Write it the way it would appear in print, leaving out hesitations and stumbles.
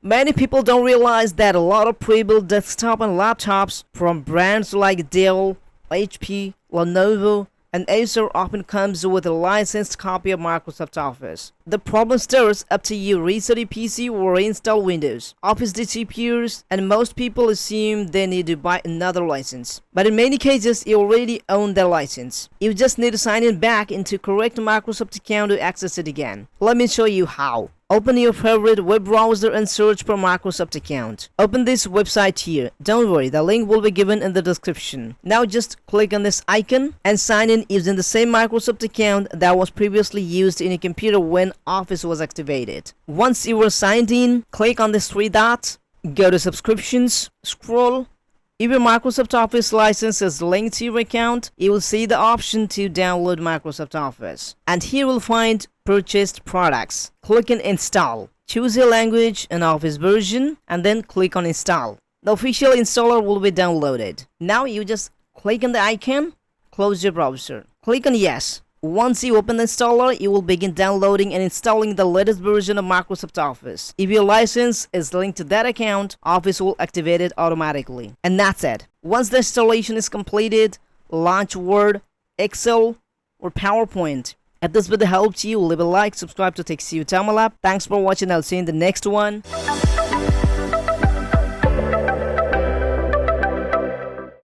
Many people don't realize that a lot of pre-built desktop and laptops from brands like Dell, HP, Lenovo, and Acer often comes with a licensed copy of Microsoft Office. The problem starts after you reset your PC or reinstall Windows. Office disappears, and most people assume they need to buy another license. But in many cases, you already own the license. You just need to sign in back into correct Microsoft account to access it again. Let me show you how. Open your favorite web browser and search for Microsoft account. Open this website here. Don't worry, the link will be given in the description. Now just click on this icon and sign in using the same Microsoft account that was previously used in your computer when Office was activated. Once you were signed in, click on this three dots, go to subscriptions, scroll. If your Microsoft Office license is linked to your account, you will see the option to download Microsoft Office. And here you'll find purchased products. Click on install. Choose your language and Office version and then click on install. The official installer will be downloaded. Now you just click on the icon, close your browser. Click on yes. Once you open the installer, you will begin downloading and installing the latest version of Microsoft Office. If your license is linked to that account, Office will activate it automatically. And that's it. Once the installation is completed, launch Word, Excel, or PowerPoint. If this video helped you, leave a like, subscribe to TechSeU Lab. Thanks for watching. I'll see you in the next one.